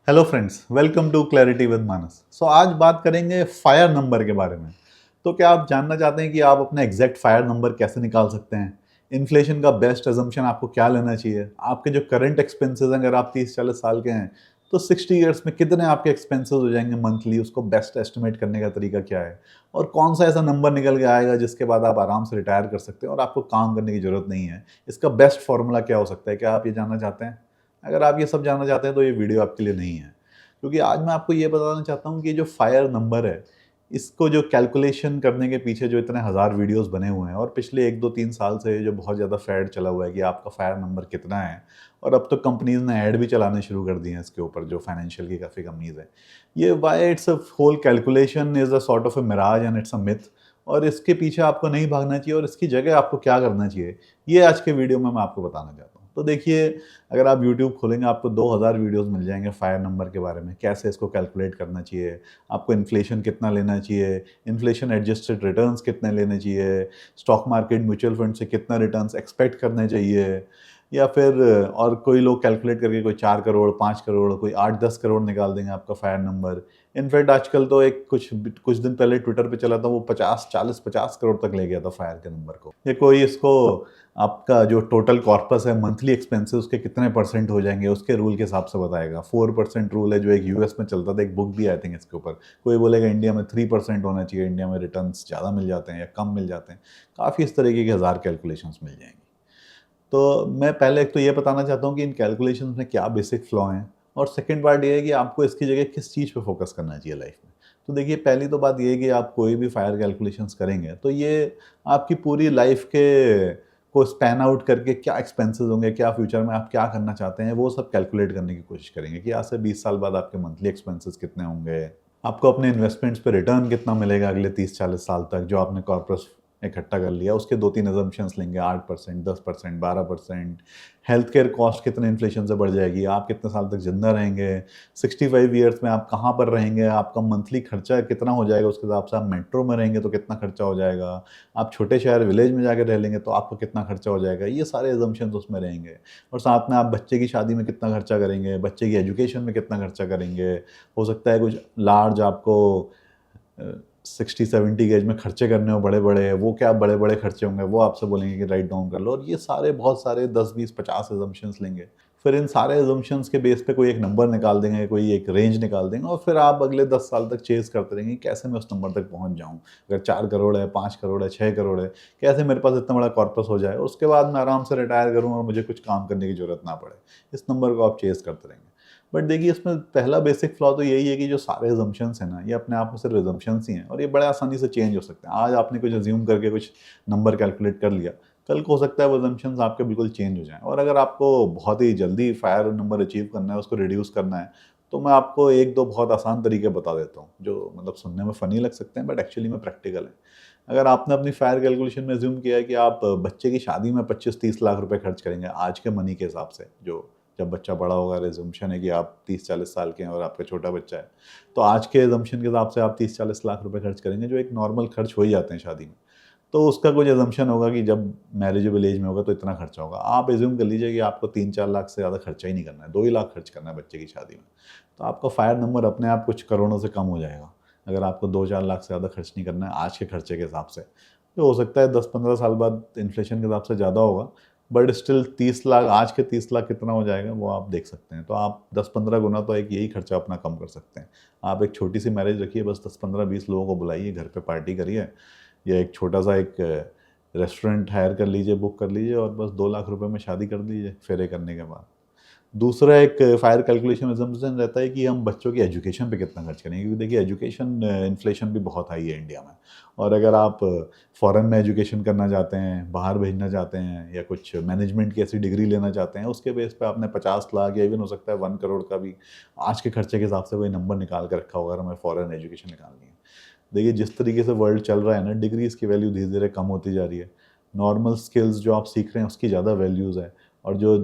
Hello friends, welcome to clarity with Manas. आज बात करेंगे फायर नंबर के बारे में। तो क्या आप जानना चाहते हैं कि आप अपना एग्जैक्ट फायर नंबर कैसे निकाल सकते हैं? इन्फ्लेशन का बेस्ट अजम्पशन आपको क्या लेना चाहिए? आपके जो करंट एक्सपेंसेस अगर आप 30-40 साल के हैं, तो 60 ईयर्स में कितने आपके एक्सपेंसेस हो जाएंगे मंथली, उसको बेस्ट एस्टिमेट करने का तरीका क्या है? और कौन सा ऐसा नंबर निकल के आएगा जिसके बाद आप आराम से रिटायर कर सकते हैं और आपको काम करने की जरूरत नहीं है? इसका बेस्ट फॉर्मूला क्या हो सकता है? क्या आप ये जानना चाहते हैं? अगर आप ये सब जानना चाहते हैं तो ये वीडियो आपके लिए नहीं है, क्योंकि आज मैं आपको ये बताना चाहता हूँ कि जो फायर नंबर है, इसको जो कैलकुलेशन करने के पीछे जो इतने हज़ार वीडियोस बने हुए हैं और पिछले 1-2-3 साल से जो बहुत ज़्यादा फैड चला हुआ है कि आपका फायर नंबर कितना है, और अब तो कंपनीज़ ने ऐड भी चलाने शुरू कर दिए हैं इसके ऊपर, जो फाइनेंशियल की काफ़ी कंपनीज़ हैं। ये why it's a whole calculation is a sort of a mirage and it's a myth, और इसके पीछे आपको नहीं भागना चाहिए और इसकी जगह आपको क्या करना चाहिए, ये आज के वीडियो में मैं आपको बताना चाहता हूँ। तो देखिए, अगर आप यूट्यूब खोलेंगे आपको 2000 वीडियोस मिल जाएंगे फायर नंबर के बारे में, कैसे इसको कैलकुलेट करना चाहिए, आपको इन्फ्लेशन कितना लेना चाहिए, इन्फ्लेशन एडजस्टेड रिटर्न्स कितने लेने चाहिए, स्टॉक मार्केट म्यूचुअल फंड से कितना रिटर्न्स एक्सपेक्ट करने चाहिए, या फिर और कोई लोग कैलकुलेट करके कोई 4 करोड़, 5 करोड़, कोई 8-10 करोड़ निकाल देंगे आपका फायर नंबर। इनफैक्ट आजकल तो एक कुछ दिन पहले ट्विटर पे चला था, वो 50 करोड़ तक ले गया था फायर के नंबर को। या कोई इसको आपका जो टोटल कॉर्पस है, मंथली एक्सपेंसेस उसके कितने परसेंट हो जाएंगे, उसके रूल के हिसाब से बताएगा। 4% रूल है जो एक यूएस में चलता था, एक बुक भी आई थिंक इसके ऊपर। कोई बोलेगा इंडिया में 3% होना चाहिए, इंडिया में रिटर्न्स ज़्यादा मिल जाते हैं या कम मिल जाते हैं। काफ़ी इस तरीके के हज़ार कैलकुलेशंस मिल जाएंगी। तो मैं पहले एक तो ये बताना चाहता हूँ कि इन कैलकुलेशंस में क्या बेसिक फ्लॉ हैं, और सेकंड पार्ट ये है कि आपको इसकी जगह किस चीज़ पे फोकस करना चाहिए लाइफ में। तो देखिए, पहली तो बात ये है कि आप कोई भी फायर कैलकुलेशंस करेंगे तो ये आपकी पूरी लाइफ के को स्पैन आउट करके क्या एक्सपेंसेस होंगे, क्या फ्यूचर में आप क्या करना चाहते हैं, वो सब कैलकुलेट करने की कोशिश करेंगे कि आज से 20 साल बाद आपके मंथली एक्सपेंसेस कितने होंगे, आपको अपने इन्वेस्टमेंट्स पे रिटर्न कितना मिलेगा अगले 30-40 साल तक, जो आपने कॉर्पस इकट्ठा कर लिया उसके 2-3 अजम्पशंस लेंगे, 8%, 10%, 12%। हेल्थ केयर कॉस्ट कितने इन्फ्लेशन से बढ़ जाएगी, आप कितने साल तक जिंदा रहेंगे, 65 ईयर्स में आप कहाँ पर रहेंगे, आपका मंथली खर्चा कितना हो जाएगा, उसके हिसाब से आप मेट्रो में रहेंगे तो कितना खर्चा हो जाएगा, आप छोटे शहर विलेज में जाकर रह लेंगे तो आपको कितना खर्चा हो जाएगा, ये सारे अजम्पशंस उसमें रहेंगे। और साथ में आप बच्चे की शादी में कितना खर्चा करेंगे, बच्चे की एजुकेशन में कितना खर्चा करेंगे, हो सकता है कुछ लार्ज आपको 60-70 की एज में खर्चे करने हो बड़े बड़े, वो क्या बड़े बड़े खर्चे होंगे, वो आपसे बोलेंगे कि राइट डाउन कर लो, और ये सारे बहुत सारे 10-20-50 एजम्पशंस लेंगे। फिर इन सारे एजम्पशंस के बेस पे कोई एक नंबर निकाल देंगे, कोई एक रेंज निकाल देंगे, और फिर आप अगले 10 साल तक चेज करते रहेंगे कैसे मैं उस नंबर तक पहुंच जाऊं। अगर 4 करोड़ है, 5 करोड़ है, 6 करोड़ है, कैसे मेरे पास इतना बड़ा कॉर्पस हो जाए, उसके बाद मैं आराम से रिटायर करूँ और मुझे कुछ काम करने की जरूरत ना पड़े। इस नंबर को आप चेज करते रहेंगे। बट देखिए, इसमें पहला बेसिक फ्लॉ तो यही है कि जो सारे अजम्पशंस हैं ना, ये अपने आप में सिर्फ अजम्पशंस ही हैं, और ये बड़े आसानी से चेंज हो सकते हैं। आज आपने कुछ अज्यूम करके कुछ नंबर कैलकुलेट कर लिया, कल को हो सकता है वो अजम्पशंस आपके बिल्कुल चेंज हो जाएं। और अगर आपको बहुत ही जल्दी फायर नंबर अचीव करना है, उसको रिड्यूस करना है, तो मैं आपको एक दो बहुत आसान तरीके बता देता हूँ, जो मतलब सुनने में फ़नी लग सकते हैं बट एक्चुअली में प्रैक्टिकल है। अगर आपने अपनी फायर कैलकुलेशन में अज्यूम किया है कि आप बच्चे की शादी में 25-30 लाख रुपए खर्च करेंगे आज के मनी के हिसाब से, जो जब बच्चा बड़ा होगा, रिजम्पशन है कि आप 30-40 साल के हैं और आपका छोटा बच्चा है, तो आज के एजम्पशन के हिसाब से आप 30-40 लाख रुपए खर्च करेंगे, जो एक नॉर्मल खर्च हो ही जाते हैं शादी में। तो उसका कुछ एजम्पशन होगा कि जब मैरिजेबल एज में होगा तो इतना खर्चा होगा। आप एज्यूम कर लीजिए कि आपको 3-4 लाख से ज़्यादा खर्चा ही नहीं करना है, 2 ही लाख खर्च करना है बच्चे की शादी में। तो आपका फायर नंबर अपने आप कुछ करोड़ों से कम हो जाएगा, अगर आपको 2-4 लाख से ज़्यादा खर्च नहीं करना है आज के खर्चे के हिसाब से। तो हो सकता है 10-15 साल बाद इन्फ्लेशन के हिसाब से ज़्यादा होगा, बट स्टिल 30 लाख, आज के 30 लाख कितना हो जाएगा वो आप देख सकते हैं। तो आप 10-15 गुना तो एक यही खर्चा अपना कम कर सकते हैं। आप एक छोटी सी मैरिज रखिए, बस 10-15-20 लोगों को बुलाइए, घर पे पार्टी करिए, या एक छोटा सा एक रेस्टोरेंट हायर कर लीजिए, बुक कर लीजिए, और बस 2 लाख रुपए में शादी कर दीजिए फेरे करने के बाद। दूसरा एक फायर कैलकुलेशन असम्पशन रहता है कि हम बच्चों की एजुकेशन पे कितना खर्च करेंगे, क्योंकि देखिए एजुकेशन इन्फ्लेशन भी बहुत हाई है इंडिया में। और अगर आप फॉरेन में एजुकेशन करना चाहते हैं, बाहर भेजना चाहते हैं, या कुछ मैनेजमेंट की ऐसी डिग्री लेना चाहते हैं, उसके बेस पे आपने 50 लाख या इवन हो सकता है 1 करोड़ का भी आज के खर्चे के हिसाब से कोई नंबर निकाल के रखा होगा, अगर हमें फॉरेन एजुकेशन निकालनी है। देखिए, जिस तरीके से वर्ल्ड चल रहा है ना, डिग्रीज की वैल्यू धीरे धीरे कम होती जा रही है। नॉर्मल स्किल्स जो आप सीख रहे हैं उसकी ज़्यादा वैल्यूज़ है, और जो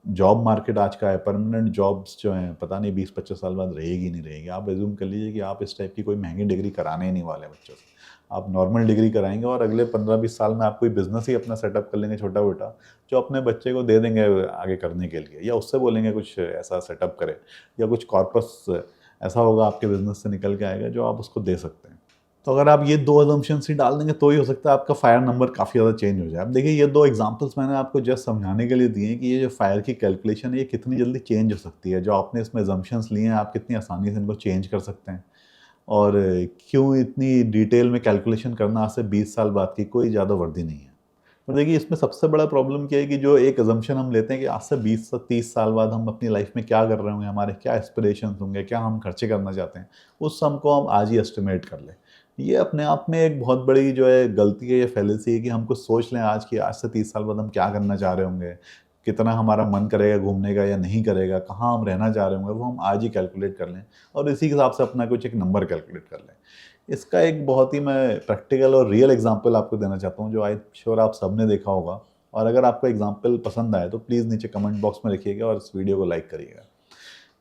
जॉब मार्केट आज का है, परमानेंट जॉब्स जो हैं पता नहीं 20-25 साल बाद रहेगी नहीं रहेगी। आप एज्यूम कर लीजिए कि आप इस टाइप की कोई महंगी डिग्री कराने ही नहीं वाले बच्चों से। आप नॉर्मल डिग्री कराएंगे और अगले 15-20 साल में आप कोई बिजनेस ही अपना सेटअप कर लेंगे छोटा मोटा, जो अपने बच्चे को दे देंगे आगे करने के लिए, या उससे बोलेंगे कुछ ऐसा सेटअप करे, या कुछ कॉर्पस ऐसा होगा आपके बिजनेस से निकल के आएगा जो आप उसको दे सकते हैं। तो अगर आप ये 2 असम्पशन्स ही डाल देंगे तो ही हो सकता है आपका फायर नंबर काफ़ी ज़्यादा चेंज हो जाए। अब देखिए ये 2 एग्जांपल्स मैंने आपको जस्ट समझाने के लिए दिए हैं कि ये जो फायर की कैलकुलेशन है ये कितनी जल्दी चेंज हो सकती है। जो आपने इसमें असम्पशन्स लिए हैं आप कितनी आसानी से इनको चेंज कर सकते हैं। और क्यों इतनी डिटेल में कैलकुलेशन करना आज से 20 साल बाद की कोई ज़्यादा वर्दी नहीं है। और देखिए इसमें सबसे बड़ा प्रॉब्लम क्या है कि जो एक असम्पशन हम लेते हैं कि आज से 20 से 30 साल बाद हम अपनी लाइफ में क्या कर रहे होंगे, हमारे क्या एस्पिरेशंस होंगे, क्या हम खर्चे करना चाहते हैं, उस सम को हम आज ही एस्टिमेट कर लें। ये अपने आप में एक बहुत बड़ी जो है गलती है या फैलेसी है कि हम कुछ सोच लें आज की, आज से 30 साल बाद हम क्या करना चाह रहे होंगे, कितना हमारा मन करेगा घूमने का या नहीं करेगा, कहाँ हम रहना चाह रहे होंगे, वो हम आज ही कैलकुलेट कर लें और इसी के हिसाब से अपना कुछ एक नंबर कैलकुलेट कर लें। इसका एक बहुत ही मैं प्रैक्टिकल और रियल एग्जांपल आपको देना चाहता हूँ जो आई श्योर आप सबने देखा होगा, और अगर आपको एग्जांपल पसंद आए तो प्लीज़ नीचे कमेंट बॉक्स में लिखिएगा और इस वीडियो को लाइक करिएगा।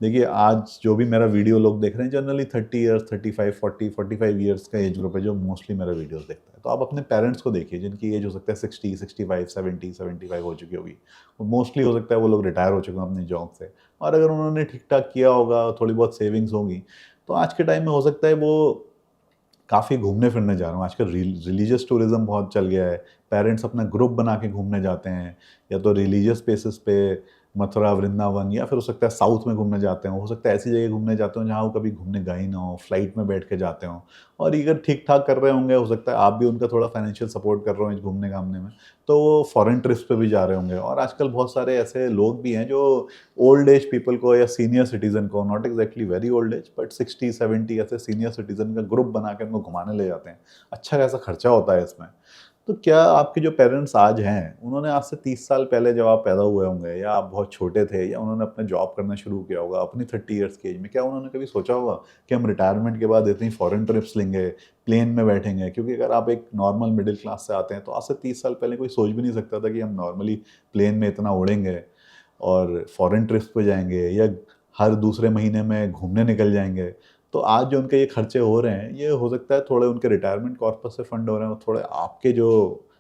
देखिए आज जो भी मेरा वीडियो लोग देख रहे हैं जनरली 30 ईयर्स, 35, 40, 45 ईयर्स का एज ग्रुप है जो मोस्टली मेरा वीडियोस देखता है। तो आप अपने पेरेंट्स को देखिए जिनकी एज हो सकता है 60, 65, 70, 75 हो चुकी होगी। मोस्टली हो सकता है वो लोग रिटायर हो चुके हैं अपनी जॉब से, और अगर उन्होंने ठीक ठाक किया होगा, थोड़ी बहुत सेविंग्स होगी, तो आज के टाइम में हो सकता है वो काफ़ी घूमने फिरने जा रहा हूँ। आजकल रिलीजियस टूरिज़्म बहुत चल गया है। पेरेंट्स अपना ग्रुप बना के घूमने जाते हैं, या तो रिलीजियस प्लेसेस पे मथुरा, वृंदावन, या फिर हो सकता है साउथ में घूमने जाते हो। हो सकता है ऐसी जगह घूमने जाते हो जहाँ वो कभी घूमने गए ही ना हो, फ्लाइट में बैठ के जाते हो, और अगर ठीक-ठाक कर रहे होंगे, हो सकता है आप भी उनका थोड़ा फाइनेंशियल सपोर्ट कर रहे हो इस घूमने-घामने में, तो वो फॉरेन ट्रिप्स पे भी जा रहे होंगे। और आजकल बहुत सारे ऐसे लोग भी हैं जो ओल्ड एज पीपल को या सीनियर सिटीज़न को, not exactly very old age but 60-70 ऐसे सीनियर सिटीज़न का ग्रुप बना के उनको घुमाने ले जाते हैं। अच्छा खासा खर्चा होता है इसमें। तो क्या आपके जो पेरेंट्स आज हैं, उन्होंने आज से 30 साल पहले जब आप पैदा हुए होंगे, या आप बहुत छोटे थे, या उन्होंने अपना जॉब करना शुरू किया होगा अपनी 30 इयर्स की एज में, क्या उन्होंने कभी सोचा होगा कि हम रिटायरमेंट के बाद इतनी फॉरेन ट्रिप्स लेंगे, प्लेन में बैठेंगे? क्योंकि अगर आप एक नॉर्मल मिडिल क्लास से आते हैं तो आज से 30 साल पहले कोई सोच भी नहीं सकता था कि हम नॉर्मली प्लेन में इतना उड़ेंगे और फॉरेन ट्रिप्स पे जाएँगे, या हर दूसरे महीने में घूमने निकल जाएँगे। तो आज जो उनके ये खर्चे हो रहे हैं, ये हो सकता है थोड़े उनके रिटायरमेंट कॉर्पस से फंड हो रहे हैं, और थोड़े आपके जो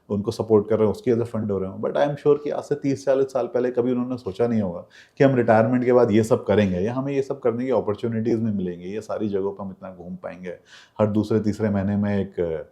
उनको सपोर्ट कर रहे हैं उसकी वजह से फंड हो रहे हों। बट आई एम श्योर कि आज से 30-40 साल पहले कभी उन्होंने सोचा नहीं होगा कि हम रिटायरमेंट के बाद ये सब करेंगे, या हमें ये सब करने की अपॉर्च्युनिटीज़ भी मिलेंगी, ये सारी जगहों पे हम इतना घूम पाएँगे। हर दूसरे-तीसरे महीने में एक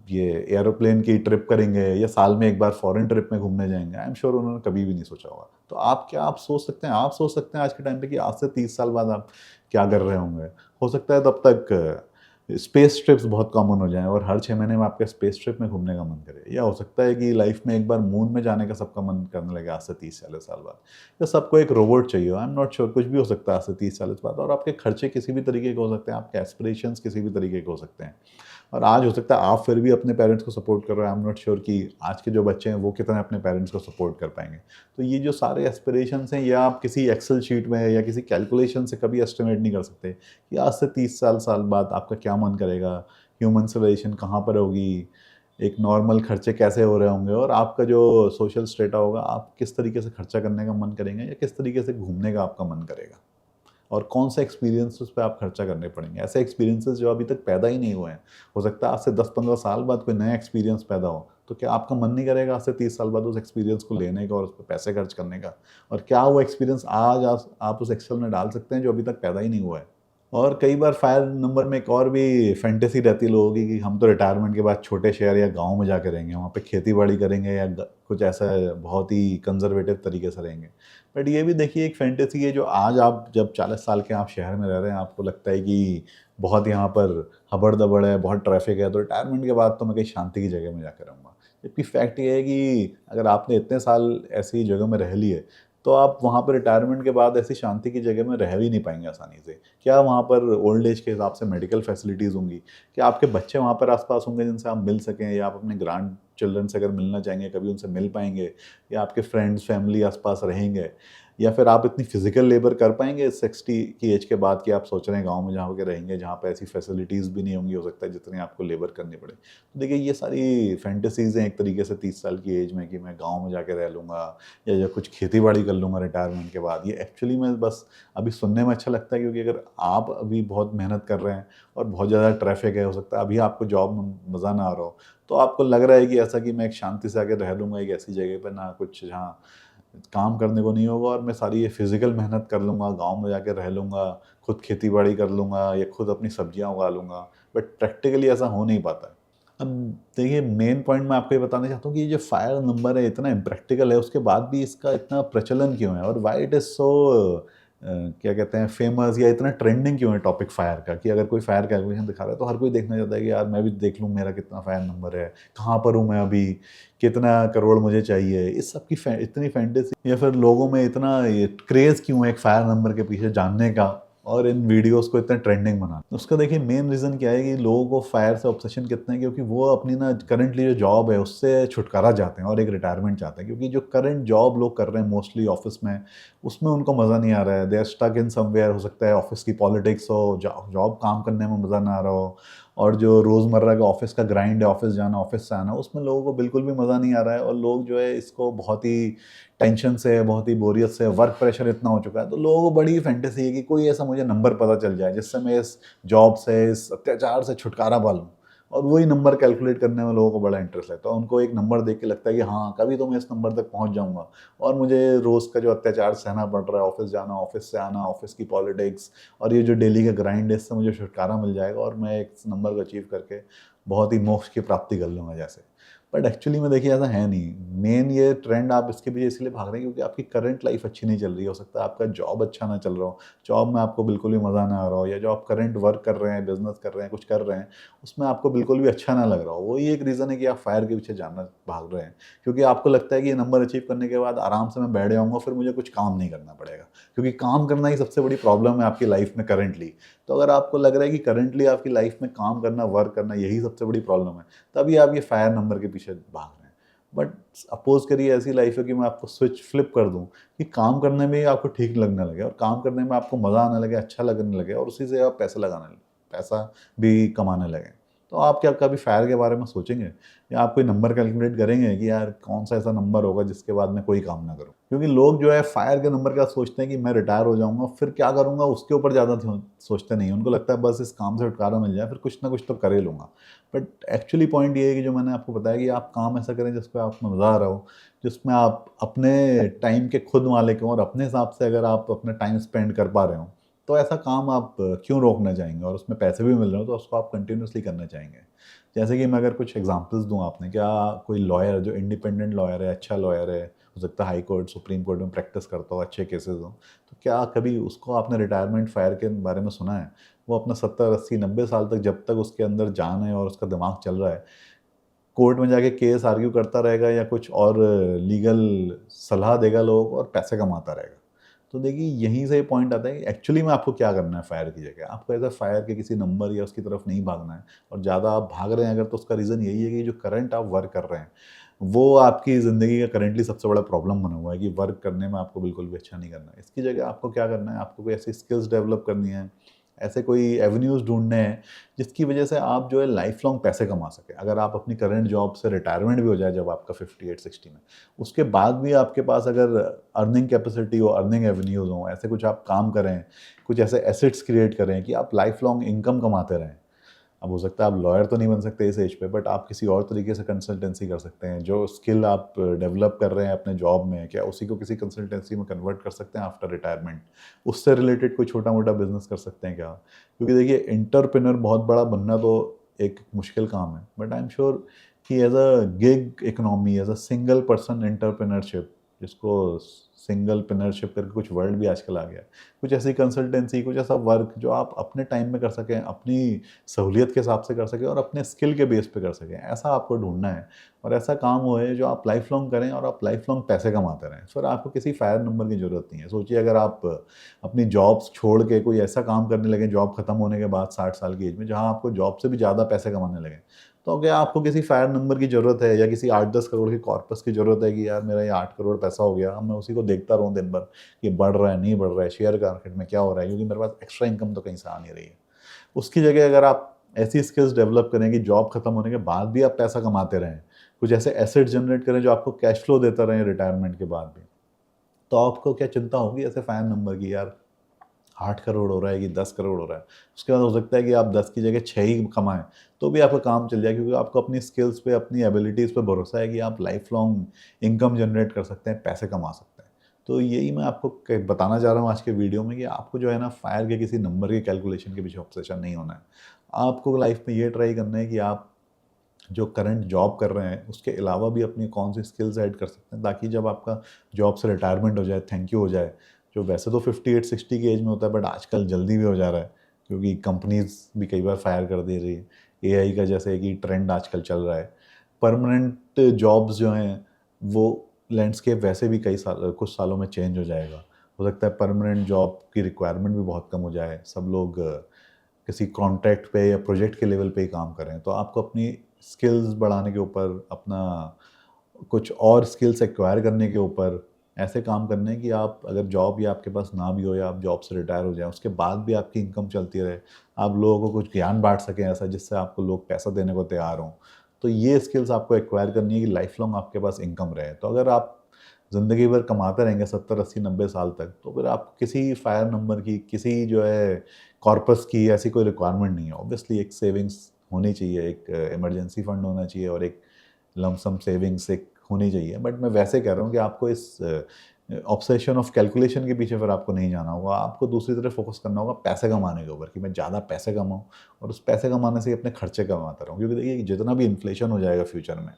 ये एरोप्लेन की ट्रिप करेंगे, या साल में एक बार फॉरेन ट्रिप में घूमने जाएँगे। आई एम श्योर उन्होंने कभी भी नहीं सोचा होगा। तो आप सोच सकते हैं, आप सोच सकते हैं आज के टाइम पे कि आज से 30 साल बाद आप क्या कर रहे होंगे। हो सकता है तब तक स्पेस ट्रिप्स बहुत कॉमन हो जाएँ और हर 6 महीने में आपका स्पेस ट्रिप में घूमने का मन करे। या हो सकता है कि लाइफ में एक बार मून में जाने का सबका मन करने लगे आज से 30-40 साल बाद। या सबको एक रोबोट चाहिए हो, आई एम नॉट श्योर, कुछ भी हो सकता है आज से 30-40 बाद, और आपके खर्चे किसी भी तरीके के हो सकते हैं, आपके एस्पिरेशंस किसी भी तरीके के हो सकते हैं। और आज हो सकता है आप फिर भी अपने पेरेंट्स को सपोर्ट कर रहे हो, आई एम नॉट श्योर कि आज के जो बच्चे हैं वो कितने अपने पेरेंट्स को सपोर्ट कर पाएँगे। तो ये जो सारे एस्पिरेशंस हैं, ये आप किसी एक्सेल शीट में या किसी कैलकुलेशन से कभी एस्टिमेट नहीं कर सकते कि आज से 30 साल बाद आपका क्या मन करेगा, ह्यूमन सिविलाइजेशन कहाँ पर होगी, एक नॉर्मल खर्चे कैसे हो रहे होंगे, और आपका जो सोशल स्टेटा होगा, आप किस तरीके से खर्चा करने का मन करेंगे, या किस तरीके से घूमने का आपका मन करेगा, और कौन से एक्सपीरियंसेस पे आप खर्चा करने पड़ेंगे। ऐसे एक्सपीरियंसेस जो अभी तक पैदा ही नहीं हुए हैं, हो सकता है आज से 10-15 साल बाद कोई नया एक्सपीरियंस पैदा हो, तो क्या आपका मन नहीं करेगा आज से 30 साल बाद उस एक्सपीरियंस को लेने का और उस पे पैसे खर्च करने का? और क्या वो एक्सपीरियंस आज आप उस एक्सेल में डाल सकते हैं जो अभी तक पैदा ही नहीं हुआ है? और कई बार फायर नंबर में एक और भी फैंटेसी रहती है लोगों की कि हम तो रिटायरमेंट के बाद छोटे शहर या गाँव में जाके रहेंगे, वहाँ पे खेती-बाड़ी करेंगे, या कुछ ऐसा बहुत ही कंज़र्वेटिव तरीके से रहेंगे। बट ये भी देखिए एक फैंटेसी है, जो आज आप जब 40 साल के आप शहर में रह रहे हैं, आपको लगता है कि बहुत यहाँ पर हबड़-दबड़ है, बहुत ट्रैफ़िक है, तो रिटायरमेंट के बाद तो मैं कहीं शांति की जगह में जाके रहूँगा। जबकि फैक्ट ये है कि अगर आपने इतने साल ऐसी जगह में रह लिए, तो आप वहाँ पर रिटायरमेंट के बाद ऐसी शांति की जगह में रह भी नहीं पाएँगे आसानी से। क्या वहाँ पर ओल्ड एज के हिसाब से मेडिकल फैसिलिटीज़ होंगी? क्या आपके बच्चे वहाँ पर आस-पास होंगे जिनसे आप मिल सकें, या आप अपने ग्रैंड चिल्ड्रन से अगर मिलना चाहेंगे कभी उनसे मिल पाएँगे? या आपके फ्रेंड्स, फैमिली आस-पास रहेंगे? या फिर आप इतनी फिजिकल लेबर कर पाएंगे 60 की एज के बाद कि आप सोच रहे हैं गांव में जहाँ के रहेंगे, जहाँ पे ऐसी फैसिलिटीज़ भी नहीं होंगी, हो सकता है जितनी आपको लेबर करनी पड़े। तो देखिए ये सारी फैंटेसीज़ हैं एक तरीके से 30 साल की एज में कि मैं गाँव में जाके रह लूँगा या कुछ खेती बाड़ी कर लूँगा रिटायरमेंट के बाद। ये एक्चुअली में बस अभी सुनने में अच्छा लगता है, क्योंकि अगर आप अभी बहुत मेहनत कर रहे हैं और बहुत ज़्यादा ट्रैफिक है, हो सकता है अभी आपको जॉब में मज़ा ना आ रहा हो, तो आपको लग रहा है कि ऐसा कि मैं एक शांति से आके रह लूँगा एक ऐसी जगह पे, ना कुछ जहाँ काम करने को नहीं होगा और मैं सारी ये फिजिकल मेहनत कर लूँगा, गाँव में जाके रह लूँगा, खुद खेती बाड़ी कर लूँगा या खुद अपनी सब्जियाँ उगा लूँगा। बट प्रैक्टिकली ऐसा हो नहीं पाता है। अब देखिए मेन पॉइंट मैं आपको ये बताना चाहता हूँ कि ये जो फायर नंबर है इतना इम्प्रैक्टिकल है, उसके बाद भी इसका इतना प्रचलन क्यों है और व्हाई इट इज़ सो क्या कहते हैं फेमस, या इतना ट्रेंडिंग क्यों है टॉपिक फायर का, कि अगर कोई फायर कैलकुलेशन दिखा रहा है तो हर कोई देखना चाहता है कि यार मैं भी देख लूँ मेरा कितना फायर नंबर है, कहाँ पर हूँ मैं अभी, कितना करोड़ मुझे चाहिए। इस सब की इतनी फैंटेसी या फिर लोगों में इतना ये क्रेज़ क्यों है एक फायर नंबर के पीछे जानने का और इन वीडियोस को इतना ट्रेंडिंग बनाना। उसका देखिए मेन रीज़न क्या है कि लोगों को फायर से ऑब्सेशन कितना है, क्योंकि वो अपनी ना करंटली जो जॉब है उससे छुटकारा चाहते हैं और एक रिटायरमेंट चाहते हैं। क्योंकि जो करंट जॉब लोग कर रहे हैं मोस्टली ऑफिस में, उसमें उनको मज़ा नहीं आ रहा है। They are stuck in somewhere, हो सकता है ऑफिस की पॉलिटिक्स हो, जॉब काम करने में मज़ा ना आ रहा हो, और जो रोज़मर्रा का ऑफिस का ग्राइंड है, ऑफिस जाना ऑफिस से आना, उसमें लोगों को बिल्कुल भी मज़ा नहीं आ रहा है। और लोग जो है इसको बहुत ही टेंशन से, बहुत ही बोरियत से, वर्क प्रेशर इतना हो चुका है, तो लोगों को बड़ी फैंटेसी है कि कोई ऐसा मुझे नंबर पता चल जाए जिससे मैं इस जॉब से, इस अत्याचार से छुटकारा पा लूँ। और वही नंबर कैलकुलेट करने में लोगों को बड़ा इंटरेस्ट लगता है। उनको एक नंबर देख के लगता है कि हाँ कभी तो मैं इस नंबर तक पहुँच जाऊँगा और मुझे रोज़ का जो अत्याचार सहना पड़ रहा है, ऑफिस जाना, ऑफिस से आना, ऑफिस की पॉलिटिक्स और ये जो डेली का ग्राइंड है, इससे मुझे छुटकारा मिल जाएगा और मैं एक नंबर को अचीव करके बहुत ही मोक्ष की प्राप्ति कर लूँगा जैसे। बट एक्चुअली में देखिए ऐसा है नहीं। मेन ये ट्रेंड आप इसके पीछे इसलिए भाग रहे हैं क्योंकि आपकी करंट लाइफ अच्छी नहीं चल रही है। हो सकता है आपका जॉब अच्छा ना चल रहा हो, जॉब में आपको बिल्कुल भी मज़ा ना आ रहा हो, या जो आप करंट वर्क कर रहे हैं, बिजनेस कर रहे हैं, कुछ कर रहे हैं, उसमें आपको बिल्कुल भी अच्छा ना लग रहा हो। वही एक रीज़न है कि आप फायर के पीछे जानना भाग रहे हैं, क्योंकि आपको लगता है कि ये नंबर अचीव करने के बाद आराम से मैं बैठ जाऊँगा, फिर मुझे कुछ काम नहीं करना पड़ेगा, क्योंकि काम करना ही सबसे बड़ी प्रॉब्लम है आपकी लाइफ में करंटली। तो अगर आपको लग रहा है कि करंटली आपकी लाइफ में काम करना, वर्क करना यही सबसे बड़ी प्रॉब्लम है, तभी आप ये फायर नंबर के पीछे भाग रहे हैं। बट अपोज करिए ऐसी लाइफ है कि मैं आपको स्विच फ्लिप कर दूं कि काम करने में ही आपको ठीक लगने लगे और काम करने में आपको मज़ा आने लगे, अच्छा लगने लगे, और उसी से आप पैसा भी कमाने लगे। तो आप क्या कभी फायर के बारे में सोचेंगे, या आप कोई नंबर कैलकुलेट करेंगे कि यार कौन सा ऐसा नंबर होगा जिसके बाद मैं कोई काम ना करूं? क्योंकि लोग जो है फायर के नंबर का सोचते हैं कि मैं रिटायर हो जाऊंगा फिर क्या करूंगा, उसके ऊपर ज़्यादा सोचते नहीं। उनको लगता है बस इस काम से छुटकारा मिल जाए, फिर कुछ ना कुछ तो कर ही लूँगा। बट एक्चुअली पॉइंट ये है कि जो मैंने आपको बताया कि आप काम ऐसा करें जिसपे आपको मज़ा आ रहा हो, जिसमें आप अपने टाइम के खुद मालिक हों और अपने हिसाब से अगर आप अपना टाइम स्पेंड कर पा रहे हो, तो ऐसा काम आप क्यों रोकना चाहेंगे, और उसमें पैसे भी मिल रहे हो तो उसको आप कंटिन्यूसली करना चाहेंगे। जैसे कि मैं अगर कुछ एग्जांपल्स दूं आपने, क्या कोई लॉयर जो इंडिपेंडेंट लॉयर है, अच्छा लॉयर है, हो सकता है हाई कोर्ट, सुप्रीम कोर्ट में प्रैक्टिस करता हो, अच्छे केसेस हो, तो क्या कभी उसको आपने रिटायरमेंट फायर के बारे में सुना है? वो अपना 70 80 90 साल तक, जब तक उसके अंदर जान है और उसका दिमाग चल रहा है, कोर्ट में जाके केस आर्ग्यू करता रहेगा या कुछ और लीगल सलाह देगा लोगों को और पैसे कमाता रहेगा। तो देखिए यहीं से पॉइंट आता है कि एक्चुअली में आपको क्या करना है फायर की जगह। आपको ऐसा फायर के किसी नंबर या उसकी तरफ नहीं भागना है, और ज़्यादा आप भाग रहे हैं अगर, तो उसका रीज़न यही है कि जो करंट आप वर्क कर रहे हैं वो आपकी ज़िंदगी का करंटली सबसे बड़ा प्रॉब्लम बना हुआ है कि वर्क करने में आपको बिल्कुल भी अच्छा नहीं करना है। इसकी जगह आपको क्या करना है, आपको कोई ऐसी स्किल्स डेवलप करनी है, ऐसे कोई एवेन्यूज़ ढूँढने हैं जिसकी वजह से आप जो है लाइफ लॉन्ग पैसे कमा सकें। अगर आप अपनी करंट जॉब से रिटायरमेंट भी हो जाए जब आपका 58 60 में, उसके बाद भी आपके पास अगर अर्निंग कैपेसिटी हो, अर्निंग एवेन्यूज़ हों, ऐसे कुछ आप काम करें, कुछ ऐसे एसेट्स क्रिएट करें कि आप लाइफ लॉन्ग इनकम कमाते रहें। अब हो सकता है आप लॉयर तो नहीं बन सकते इस एज पे, बट आप किसी और तरीके से कंसल्टेंसी कर सकते हैं। जो स्किल आप डेवलप कर रहे हैं अपने जॉब में, क्या उसी को किसी कंसल्टेंसी में कन्वर्ट कर सकते हैं आफ्टर रिटायरमेंट? उससे रिलेटेड कोई छोटा मोटा बिजनेस कर सकते हैं क्या? क्योंकि देखिए एंटरप्रेन्योर बहुत बड़ा बनना तो एक मुश्किल काम है, बट आई एम श्योर कि as a gig economy, as a single person entrepreneurship, जिसको सिंगल प्रेन्योरशिप करके कुछ वर्ड भी आजकल आ गया है, कुछ ऐसी कंसल्टेंसी, कुछ ऐसा वर्क जो आप अपने टाइम में कर सकें, अपनी सहूलियत के हिसाब से कर सकें और अपने स्किल के बेस पे कर सकें, ऐसा आपको ढूंढना है। और ऐसा काम होए जो आप लाइफ लॉन्ग करें और आप लाइफ लॉन्ग पैसे कमाते रहें। फिर आपको किसी फायर नंबर की ज़रूरत नहीं है। सोचिए अगर आप अपनी जॉब्स छोड़ के कोई ऐसा काम करने लगे जॉब खत्म होने के बाद 60 साल की एज में, जहाँ आपको जॉब से भी ज़्यादा पैसे कमाने लगे, तो क्या आपको किसी फायर नंबर की ज़रूरत है या किसी 8-10 करोड़ के कॉर्पस की ज़रूरत है कि यार मेरा ये 8 करोड़ पैसा हो गया, अब मैं उसी को देखता रहूँ दिन भर, ये बढ़ रहा है, नहीं बढ़ रहा है, शेयर मार्केट में क्या हो रहा है, क्योंकि मेरे पास एक्स्ट्रा इनकम तो कहीं से आ नहीं रही है। उसकी जगह अगर आप ऐसी स्किल्स डेवलप करें कि जॉब खत्म होने के बाद भी आप पैसा कमाते रहें, कुछ ऐसे एसेट जनरेट करें जो आपको कैश फ्लो देता रहे रिटायरमेंट के बाद भी, तो आपको क्या चिंता होगी ऐसे फायर नंबर की, यार 8 करोड़ हो रहा है कि 10 करोड़ हो रहा है। उसके बाद हो सकता है कि आप 10 की जगह 6 ही कमाएँ, तो भी आपका काम चल जाए, क्योंकि आपको अपनी स्किल्स पे, अपनी एबिलिटीज़ पे भरोसा है कि आप लाइफ लॉन्ग इनकम जनरेट कर सकते हैं, पैसे कमा सकते हैं। तो यही मैं आपको बताना चाह रहा हूँ आज के वीडियो में कि आपको जो है ना फायर के किसी नंबर के कैलकुलेशन के पीछे ऑब्सेशन नहीं होना है। आपको लाइफ में ये ट्राई करना है कि आप जो करंट जॉब कर रहे हैं उसके अलावा भी अपनी कौन सी स्किल्स ऐड कर सकते हैं, ताकि जब आपका जॉब से रिटायरमेंट हो जाए, थैंक यू हो जाए, जो वैसे तो 58-60 की एज में होता है, बट आजकल जल्दी भी हो जा रहा है, क्योंकि कंपनीज भी कई बार फायर कर दे रही है। एआई का जैसे कि ट्रेंड आजकल चल रहा है। परमानेंट जॉब्स जो हैं वो लैंडस्केप वैसे भी कई साल, कुछ सालों में चेंज हो जाएगा। हो सकता है परमानेंट जॉब की रिक्वायरमेंट भी बहुत कम हो जाए, सब लोग किसी कॉन्ट्रैक्ट पे या प्रोजेक्ट के लेवल पे ही काम करें। तो आपको अपनी स्किल्स बढ़ाने के ऊपर, अपना कुछ और स्किल्स एक्वायर करने के ऊपर ऐसे काम करने हैं कि आप अगर जॉब या आपके पास ना भी हो या आप जॉब से रिटायर हो जाएँ, उसके बाद भी आपकी इनकम चलती रहे। आप लोगों को कुछ ज्ञान बाँट सकें ऐसा, जिससे आपको लोग पैसा देने को तैयार हों। तो ये स्किल्स आपको एक्वायर करनी है कि लाइफ लॉन्ग आपके पास इनकम रहे। तो अगर आप ज़िंदगी भर कमाते रहेंगे 70, 80, 90 साल तक, तो फिर आपको किसी फायर नंबर की, किसी जो है कॉर्पस की ऐसी कोई रिक्वायरमेंट नहीं है। ऑब्वियसली एक सेविंग्स होनी चाहिए, एक इमरजेंसी फंड होना चाहिए और एक लमसम सेविंग्स एक होनी चाहिए। बट मैं वैसे कह रहा हूँ कि आपको इस ऑब्सेशन ऑफ कैलकुलेशन के पीछे फिर आपको नहीं जाना होगा। आपको दूसरी तरफ फोकस करना होगा पैसे कमाने के ऊपर, कि मैं ज़्यादा पैसे कमाऊँ और उस पैसे कमाने से ही अपने खर्चे कमाता रहूँ। क्योंकि देखिए जितना भी इन्फ्लेशन हो जाएगा फ्यूचर में,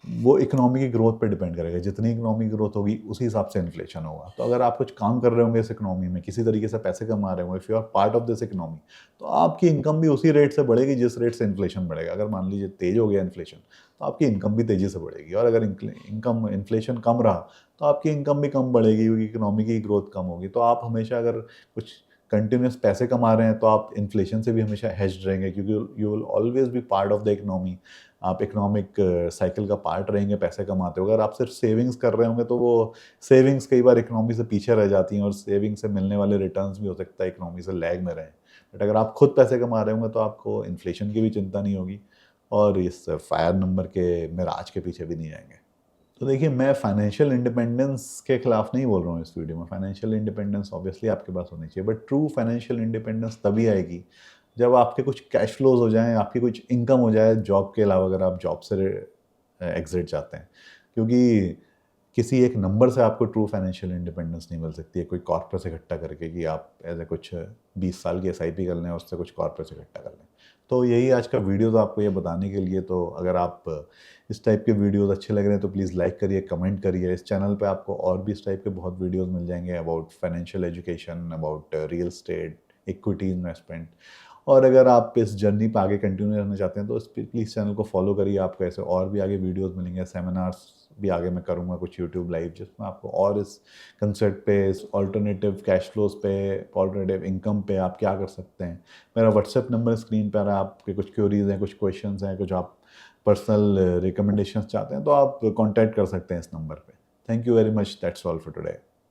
वो इकोनॉमी की ग्रोथ पे डिपेंड करेगा। जितनी इकोनॉमी ग्रोथ होगी उसी हिसाब से इन्फ्लेशन होगा। तो अगर आप कुछ काम कर रहे होंगे इस इकोनॉमी में, किसी तरीके से पैसे कमा रहे होंगे, if you are part of this economy, तो आपकी इनकम भी उसी रेट से बढ़ेगी जिस रेट से इन्फ्लेशन बढ़ेगा। अगर मान लीजिए तेज हो गया इन्फ्लेशन, तो आपकी इनकम भी तेज़ी से बढ़ेगी, और अगर इनकम इन्फ्लेशन कम रहा तो आपकी इनकम भी कम बढ़ेगी, क्योंकि इकोनॉमी की ग्रोथ कम होगी। तो आप हमेशा अगर कुछ कंटिन्यूस पैसे कमा रहे हैं तो आप इन्फ्लेशन से भी हमेशा हेज्ड रहेंगे, क्योंकि you will always be part of the economy. आप इकोनॉमिक साइकिल का पार्ट रहेंगे पैसे कमाते हो। अगर आप सिर्फ सेविंग्स कर रहे होंगे तो वो सेविंग्स कई बार इकोनॉमी से पीछे रह जाती हैं, और सेविंग से मिलने वाले रिटर्न्स भी हो सकता है इकोनॉमी से लैग में रहें। बट अगर आप खुद पैसे कमा रहे होंगे तो आपको इन्फ्लेशन की भी चिंता नहीं होगी, और इस फायर नंबर के मिराज के पीछे भी नहीं जाएंगे। तो देखिए, मैं फाइनेंशियल इंडिपेंडेंस के खिलाफ नहीं बोल रहा हूँ इस वीडियो में। फाइनेंशियल इंडिपेंडेंस ऑब्वियसली आपके पास होनी चाहिए, बट ट्रू फाइनेंशियल इंडिपेंडेंस तभी आएगी जब आपके कुछ कैश फ्लोज हो जाएं, आपकी कुछ इनकम हो जाए जॉब के अलावा, अगर आप जॉब से एग्जिट चाहते हैं। क्योंकि किसी एक नंबर से आपको ट्रू फाइनेंशियल इंडिपेंडेंस नहीं मिल सकती है, कोई कॉर्पस इकट्ठा करके कि आप ऐसे कुछ 20 साल की एसआईपी कर लें, उससे कुछ कॉर्पस इकट्ठा कर लें। तो यही आज का वीडियो था आपको ये बताने के लिए। तो अगर आप इस टाइप के वीडियोस अच्छे लग रहे हैं तो प्लीज़ लाइक करिए, कमेंट करिए। इस चैनल पे आपको और भी इस टाइप के बहुत वीडियोस मिल जाएंगे about financial education, about real estate, equity investment. और अगर आप इस जर्नी पे आगे कंटिन्यू रहना चाहते हैं तो इस प्लीज़ चैनल को फॉलो करिए। आपको ऐसे और भी आगे वीडियोस मिलेंगे, सेमिनार्स भी आगे मैं करूँगा कुछ यूट्यूब लाइव, जिसमें आपको और इस कंसेप्ट पे, इस ऑल्टरनेटिव कैश फ्लोज पे, ऑल्टरनेटिव इनकम पे आप क्या कर सकते हैं। मेरा व्हाट्सएप नंबर स्क्रीन पर है। आपके कुछ क्वेरीज हैं, कुछ क्वेश्चंस हैं, कुछ आप पर्सनल रिकमेंडेशंस चाहते हैं तो आप कॉन्टैक्ट कर सकते हैं इस नंबर पे। Thank you very much, that's all for today.